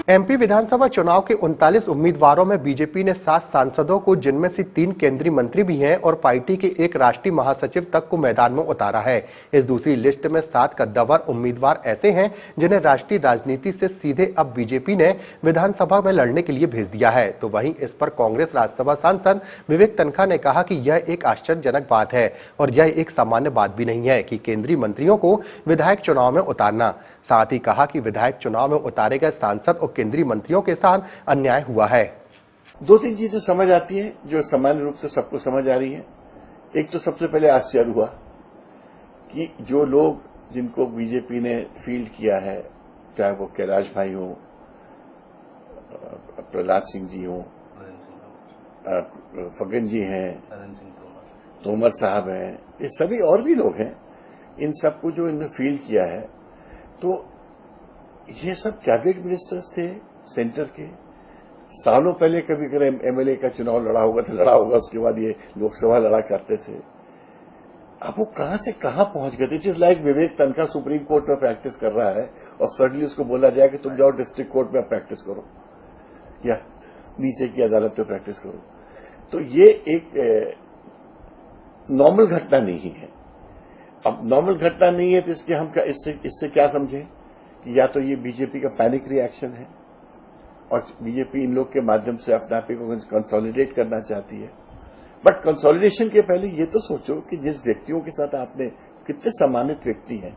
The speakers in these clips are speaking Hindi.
एमपी विधानसभा चुनाव के 39 उम्मीदवारों में बीजेपी ने 7 सांसदों को, जिनमें से 3 केंद्रीय मंत्री भी हैं, और पार्टी के एक राष्ट्रीय महासचिव तक को मैदान में उतारा है। इस दूसरी लिस्ट में 7 कद्दावर उम्मीदवार ऐसे हैं जिन्हें राष्ट्रीय राजनीति से सीधे अब बीजेपी ने विधानसभा में लड़ने के लिए भेज दिया है। तो वहीं इस पर कांग्रेस राज्यसभा सांसद विवेक तन्खा ने कहा कि यह एक आश्चर्यजनक बात है और यह एक सामान्य बात भी नहीं है कि केंद्रीय मंत्रियों को विधायक चुनाव में उतारना। साथ ही कहा कि विधायक चुनाव में उतारे गए सांसद और केंद्रीय मंत्रियों के साथ अन्याय हुआ है। 2-3 चीजें समझ आती हैं जो सामान्य रूप से सबको समझ आ रही है। एक तो सबसे पहले आश्चर्य हुआ कि जो लोग जिनको बीजेपी ने फील्ड किया है, चाहे वो कैलाश भाई हो, प्रहलाद सिंह जी हो, फग्गन जी हैं, तोमर साहब हैं, ये सभी और भी लोग हैं, इन सबको जो इन्होंने फील्ड किया है, तो ये सब कैबिनेट मिनिस्टर्स थे सेंटर के। सालों पहले कभी अगर एमएलए का चुनाव लड़ा होगा तो लड़ा होगा, उसके बाद ये लोकसभा लड़ा करते थे। अब वो कहां से कहां पहुंच गए थे। It is like Vivek Tankha supreme court में प्रैक्टिस कर रहा है और सडनली उसको बोला जाए कि तुम जाओ डिस्ट्रिक्ट कोर्ट में प्रैक्टिस करो या नीचे की अदालत में प्रैक्टिस करो। तो ये एक नॉर्मल घटना नहीं है। अब नॉर्मल घटना नहीं है तो इसके हम इससे क्या समझें कि या तो ये बीजेपी का पैनिक रिएक्शन है और बीजेपी इन लोग के माध्यम से अपने आप को कंसोलिडेट करना चाहती है। बट कंसोलिडेशन के पहले ये तो सोचो कि जिस व्यक्तियों के साथ आपने, कितने सम्मानित व्यक्ति हैं,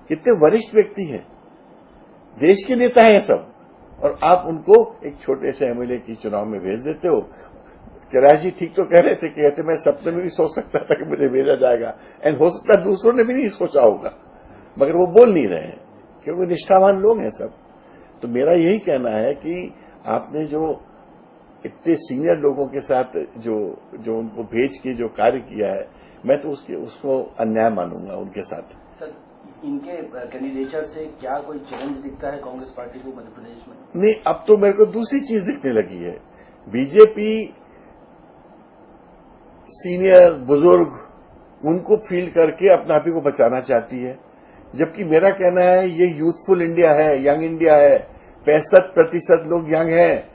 कितने वरिष्ठ व्यक्ति हैं, देश के नेता हैं सब, और आप उनको एक छोटे से एमएलए की चुनाव में भेज देते हो। कैलाश जी ठीक तो कह रहे थे, कहते मैं सपने में भी सोच सकता था कि मुझे भेजा जाएगा, एंड हो सकता है दूसरों ने भी नहीं सोचा होगा, मगर वो बोल नहीं रहे हैं क्योंकि निष्ठावान लोग हैं सब। तो मेरा यही कहना है कि आपने जो इतने सीनियर लोगों के साथ जो उनको भेज के जो कार्य किया है, मैं तो उसको अन्याय मानूंगा उनके साथ। सर, इनके कैंडिडेचर से क्या कोई चैलेंज दिखता है कांग्रेस पार्टी को मध्य प्रदेश में? नहीं, अब तो मेरे को दूसरी चीज दिखने लगी है। बीजेपी सीनियर बुजुर्ग उनको फील्ड करके अपने आप ही को बचाना चाहती है, जबकि मेरा कहना है ये यूथफुल इंडिया है, यंग इंडिया है। 65% लोग यंग हैं।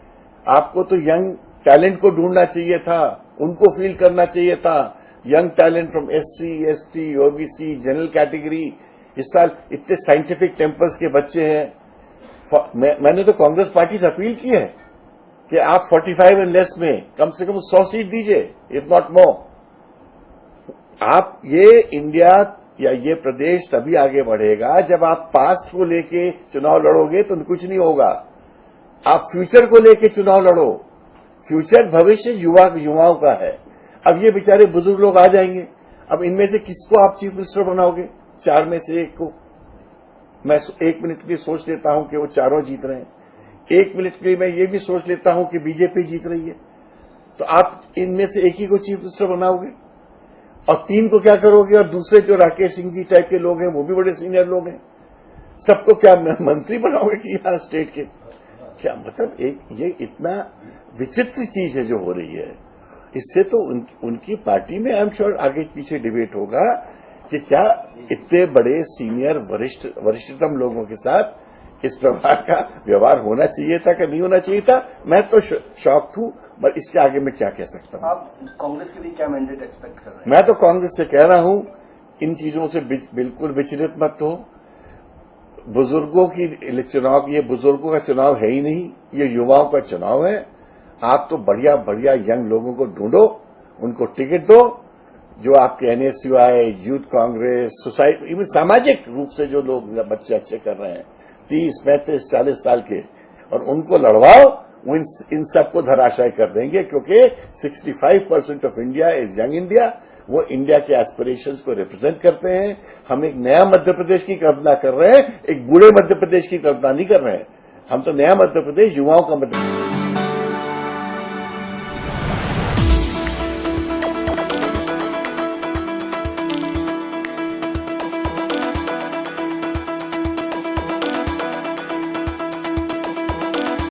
आपको तो यंग टैलेंट को ढूंढना चाहिए था, उनको फील्ड करना चाहिए था। Young talent from SC, ST, OBC, general category. इस साल इतने साइंटिफिक टेम्पर्स के बच्चे हैं। मैंने तो कांग्रेस पार्टी से अपील की है कि आप 45 एंड लेस में कम से कम 100 सीट दीजिए, इफ नॉट मोर। आप ये इंडिया या ये प्रदेश तभी आगे बढ़ेगा जब आप पास्ट को लेके चुनाव लड़ोगे तो कुछ नहीं होगा। आप फ्यूचर को लेके चुनाव लड़ो। फ्यूचर भविष्य युवाओं का है। अब ये बेचारे बुजुर्ग लोग आ जाएंगे, अब इनमें से किसको आप चीफ मिनिस्टर बनाओगे? 4 में से एक को। मैं 1 मिनट के लिए सोच लेता हूं कि वो चारों जीत रहे हैं, 1 मिनट के लिए मैं ये भी सोच लेता हूं कि बीजेपी जीत रही है, तो आप इनमें से एक ही को चीफ मिनिस्टर बनाओगे और 3 को क्या करोगे? और दूसरे जो राकेश सिंह जी टाइप के लोग हैं वो भी बड़े सीनियर लोग हैं, सबको क्या मंत्री बनाओगे कि यहाँ स्टेट के? क्या मतलब ये इतना विचित्र चीज है जो हो रही है। इससे तो उनकी पार्टी में आई एम श्योर आगे पीछे डिबेट होगा कि क्या इतने बड़े सीनियर वरिष्ठतम लोगों के साथ इस प्रकार का व्यवहार होना चाहिए था कि नहीं होना चाहिए था। मैं तो शॉक्ड हूं, पर इसके आगे मैं क्या कह सकता हूं। आप कांग्रेस के लिए क्या मैंडेट एक्सपेक्ट कर रहे हैं? मैं तो कांग्रेस से कह रहा हूं, इन चीजों से बिल्कुल विचलित मत हो। बुजुर्गों की चुनाव, ये बुजुर्गों का चुनाव है ही नहीं, ये युवाओं का चुनाव है। आप तो बढ़िया बढ़िया यंग लोगों को ढूंढो, उनको टिकट दो, जो आपके NSUI, youth Congress, society, even सामाजिक रूप से जो लोग बच्चे अच्छे कर रहे हैं, 30, 35, 40 साल के, और उनको लड़वाओ। वो इन सबको धराशायी कर देंगे, क्योंकि 65% of India is young India. वो इंडिया के एस्पिरेशंस को रिप्रेजेंट करते हैं। हम एक नया मध्य प्रदेश की कल्पना कर रहे हैं, एक बूढ़े मध्य प्रदेश की कल्पना नहीं कर रहे हैं। हम तो नया मध्य प्रदेश, युवाओं का मध्य प्रदेश